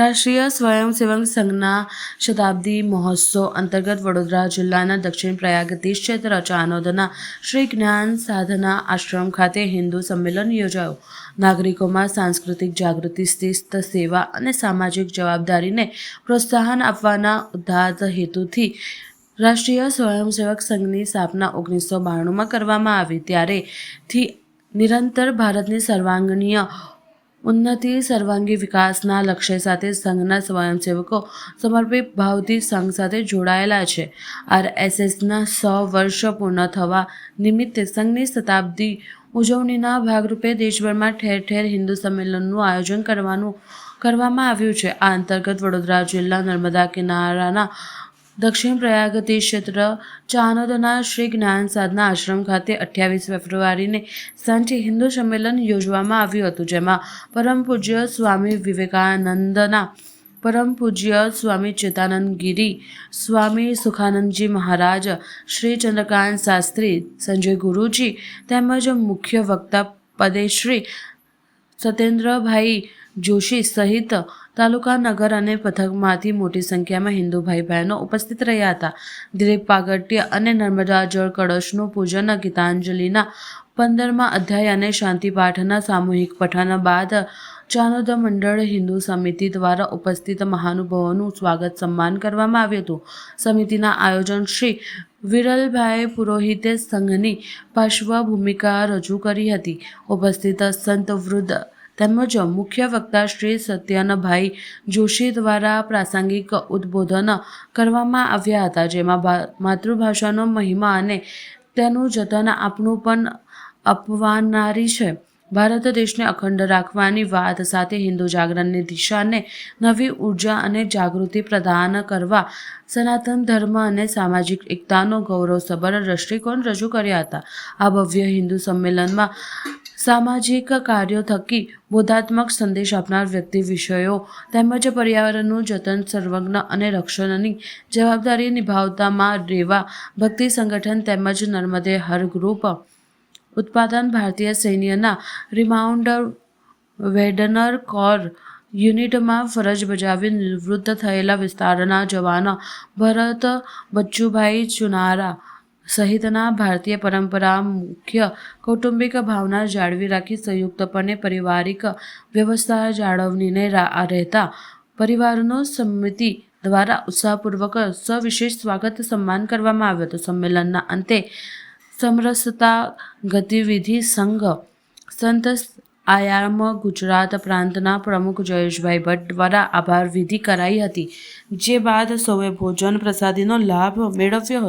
રાષ્ટ્રીય સ્વયંસેવક સંઘના શતાબ્દી મહોત્સવ અંતર્ગત વડોદરા જિલ્લાના દક્ષિણ પ્રયાગ તીર્થ ક્ષેત્ર ચાનોદના શ્રી જ્ઞાન સાધના આશ્રમ ખાતે હિન્દુ સંમેલન યોજાયું. નાગરિકોમાં સાંસ્કૃતિક જાગૃતિ, શિસ્ત, સેવા અને સામાજિક જવાબદારીને પ્રોત્સાહન આપવાના ઉદાત્ત હેતુથી રાષ્ટ્રીય સ્વયંસેવક સંઘની સ્થાપના 1992માં કરવામાં આવી. ત્યારેથી નિરંતર ભારતની સર્વાંગીય ઉન્નતિ, સર્વાંગી વિકાસના લક્ષ્ય સાથે સંઘના સ્વયંસેવકો સમર્પિત ભાવથી સંઘ સાથે જોડાયેલા છે. RSSના 100 વર્ષ પૂર્ણ થવા નિમિત્તે સંઘની શતાબ્દી ઉજવણીના ભાગરૂપે દેશભરમાં ઠેર ઠેર હિન્દુ સંમેલનનું આયોજન કરવામાં આવ્યું છે. આ અંતર્ગત વડોદરા જિલ્લા નર્મદા કિનારાના દક્ષિણ પ્રયાગ તીર્થ ક્ષેત્ર ચાનોદના શ્રી જ્ઞાન સાધના આશ્રમ ખાતે 28 ફેબ્રુઆરીને સાંજે હિન્દુ સંમેલન યોજવામાં આવ્યું હતું, જેમાં પરમ પૂજ્ય સ્વામી વિવેકાનંદના, પરમ પૂજ્ય સ્વામી ચેતાનંદ ગિરી, સ્વામી સુખાનંદજી મહારાજ, શ્રી ચંદ્રકાંત શાસ્ત્રી, સંજય ગુરુજી તેમજ મુખ્ય વક્તા પદેશ્રી સત્યેન્દ્રભાઈ જોશી સહિત તાલુકા, નગર અને પંથકમાંથી મોટી સંખ્યામાં હિન્દુ ભાઈ બહેનો ઉપસ્થિત રહ્યા હતા. દિલીપ પાગટ્ય અને નર્મદા જળ કળશનું પૂજન, ગીતાંજલિના 15મા અધ્યાય અને શાંતિપાઠના સામૂહિક પઠન બાદ ચાનોદ મંડળ હિન્દુ સમિતિ દ્વારા ઉપસ્થિત મહાનુભાવોનું સ્વાગત સન્માન કરવામાં આવ્યું હતું. સમિતિના આયોજક શ્રી વિરલભાઈ પુરોહિતે સંઘની પાર્શ્વભૂમિકા રજૂ કરી હતી. ઉપસ્થિત સંત વૃંદ તેમજ મુખ્ય વક્તા શ્રી સત્યનભાઈ જોશી દ્વારા પ્રાસંગિક ઉદ્બોધન કરવામાં આવ્યા હતા, જેમાં માતૃભાષાનો મહિમા અને તેનું જતન આપણું પણ અપનાવનારી છે. ભારત દેશને અખંડ રાખવાની વાત સાથે હિન્દુ જાગરણની દિશાને નવી ઉર્જા અને જાગૃતિ પ્રદાન કરવા સનાતન ધર્મ અને સામાજિક એકતાનો ગૌરવસભર દ્રષ્ટિકોણ રજૂ કર્યા હતા. આ ભવ્ય હિન્દુ સંમેલનમાં સામાજિક કાર્યો થકી બોધાત્મક સંદેશ આપનાર વ્યક્તિ, વિષયો તેમજ પર્યાવરણનું જતન, સર્વજ્ઞ અને રક્ષણની જવાબદારી નિભાવવામાં રેવા ભક્તિ સંગઠન તેમજ નર્મદે હર ગ્રુપ ઉત્પાદન ભારતીય સૈન્યના રિમાઉન્ડ વેડનર કોર યુનિટમાં ફરજ બજાવી નિવૃત્ત થયેલા વિસ્તારના જવાન ભરત બચ્ચુભાઈ ચુનારા સહિતના ભારતીય પરંપરા મુખ્ય કૌટુંબિક ભાવના જાળવી રાખી સંયુક્તપણે પારિવારિક વ્યવસ્થા જાળવણીને રહેતા પરિવારનો સમિતિ દ્વારા ઉત્સાહપૂર્વક સવિશેષ સ્વાગત સન્માન કરવામાં આવ્યું હતું. સંમેલનના અંતે સમરસતા ગતિવિધિ સંઘ સંત આયામ ગુજરાત પ્રાંતના પ્રમુખ જયેશભાઈ ભટ્ટ દ્વારા આભાર વિધિ કરાઈ હતી, જે બાદ સૌએ ભોજન પ્રસાદીનો લાભ મેળવ્યો હતો.